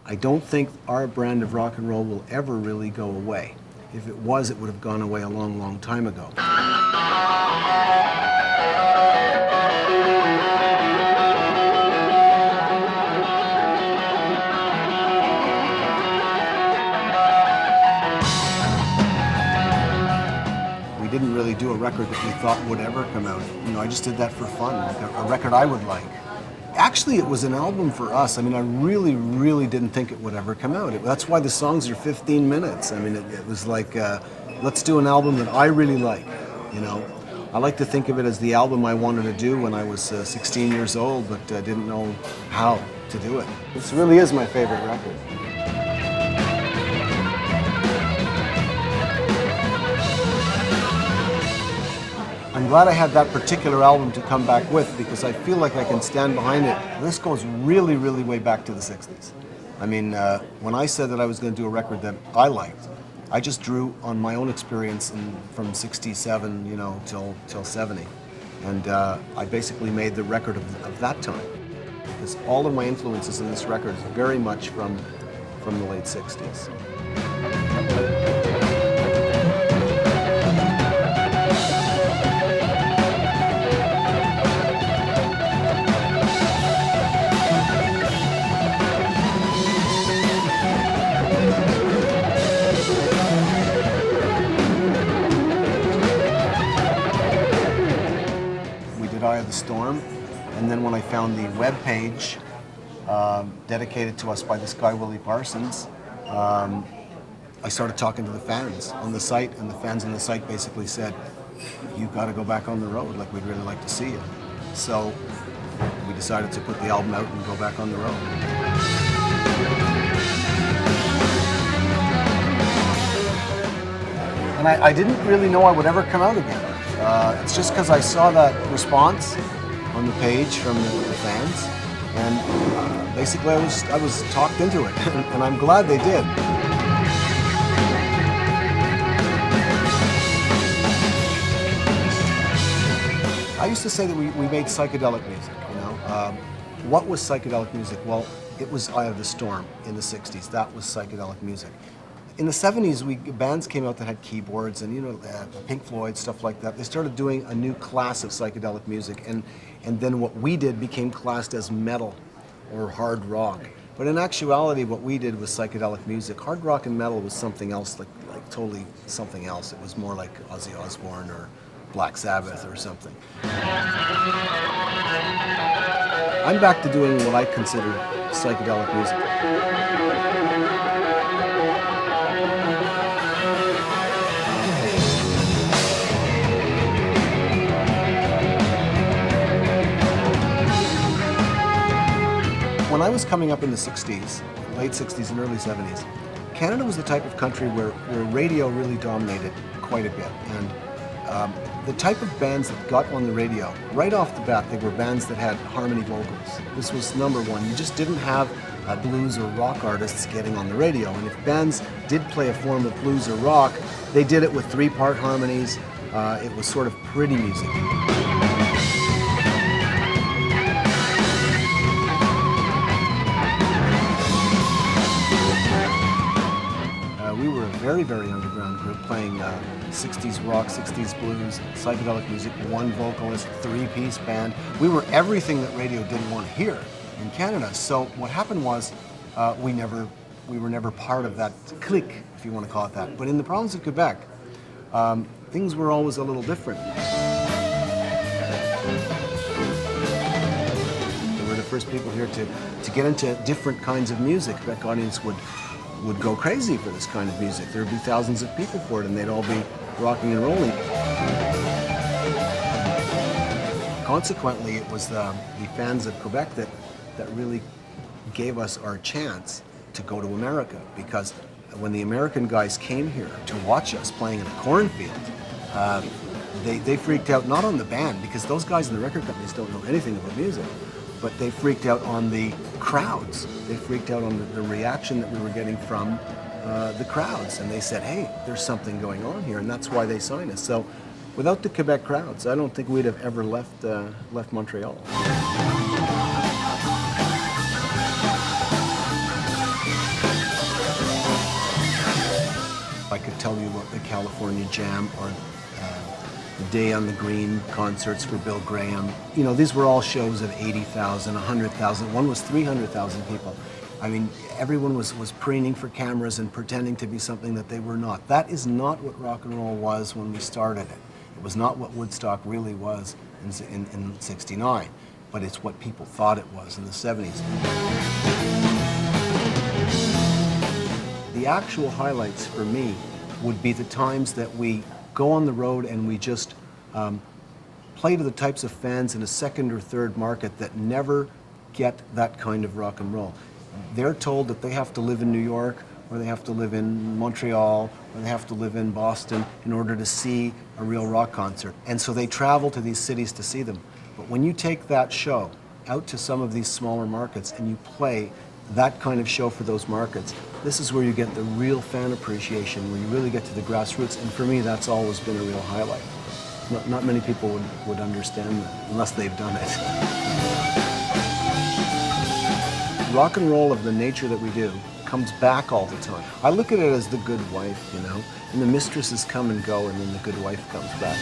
I don't think our brand of rock and roll will ever really go away. If it was, it would have gone away a long, long time ago. We didn't really do a record that we thought would ever come out. You know, I just did that for fun, like a record I would like. Actually, it was an album for us. I mean, I really, really didn't think it would ever come out. That's why the songs are 15 minutes. I mean, it was like, let's do an album that I really like, you know. I like to think of it as the album I wanted to do when I was 16 years old, but didn't know how to do it. This really is my favorite record. I'm glad I had that particular album to come back with because I feel like I can stand behind it. This goes really, really way back to the 60s. I mean, when I said that I was going to do a record that I liked, I just drew on my own experience from 67, you know, till 70. And I basically made the record of that time. Because all of my influences in this record is very much from the late 60s. Eye of the Storm, and then when I found the web page dedicated to us by this guy Willie Parsons, I started talking to the fans on the site, and the fans on the site basically said, "You've got to go back on the road. Like, we'd really like to see you." So we decided to put the album out and go back on the road. And I didn't really know I would ever come out again. It's just because I saw that response on the page from the fans, and basically I was talked into it, and I'm glad they did. I used to say that we made psychedelic music, you know. What was psychedelic music? Well, it was Eye of the Storm in the 60s. That was psychedelic music. In the 70s, bands came out that had keyboards and, you know, Pink Floyd, stuff like that. They started doing a new class of psychedelic music, and then what we did became classed as metal or hard rock. But in actuality, what we did was psychedelic music. Hard rock and metal was something else, like totally something else. It was more like Ozzy Osbourne or Black Sabbath or something. I'm back to doing what I consider psychedelic music. When I was coming up in the 60s, late 60s and early 70s, Canada was the type of country where radio really dominated quite a bit. And the type of bands that got on the radio, right off the bat, they were bands that had harmony vocals. This was number one. You just didn't have blues or rock artists getting on the radio. And if bands did play a form of blues or rock, they did it with three-part harmonies. It was sort of pretty music. We were a very, very underground group playing 60s rock, 60s blues, psychedelic music, one vocalist, three-piece band. We were everything that radio didn't want to hear in Canada. So what happened was we were never part of that clique, if you want to call it that. But in the province of Quebec, things were always a little different. We were the first people here to get into different kinds of music. Quebec audience would go crazy for this kind of music. There would be thousands of people for it, and they'd all be rocking and rolling. Consequently, it was the fans of Quebec that really gave us our chance to go to America, because when the American guys came here to watch us playing in a cornfield, they freaked out not on the band, because those guys in the record companies don't know anything about music, but they freaked out on the crowds. They freaked out on the reaction that we were getting from the crowds. And they said, hey, there's something going on here, and that's why they signed us. So without the Quebec crowds, I don't think we'd have ever left Montreal. California Jam or the Day on the Green concerts for Bill Graham. You know, these were all shows of 80,000, 100,000. One was 300,000 people. I mean, everyone was preening for cameras and pretending to be something that they were not. That is not what rock and roll was when we started it. It was not what Woodstock really was in '69, but it's what people thought it was in the '70s. The actual highlights for me would be the times that we go on the road and we just play to the types of fans in a second or third market that never get that kind of rock and roll. They're told that they have to live in New York, or they have to live in Montreal, or they have to live in Boston in order to see a real rock concert. And so they travel to these cities to see them. But when you take that show out to some of these smaller markets and you play that kind of show for those markets, this is where you get the real fan appreciation, where you really get to the grassroots. And for me, that's always been a real highlight. Not many people would understand that, unless they've done it. Rock and roll of the nature that we do comes back all the time. I look at it as the good wife, you know, and the mistresses come and go, and then the good wife comes back.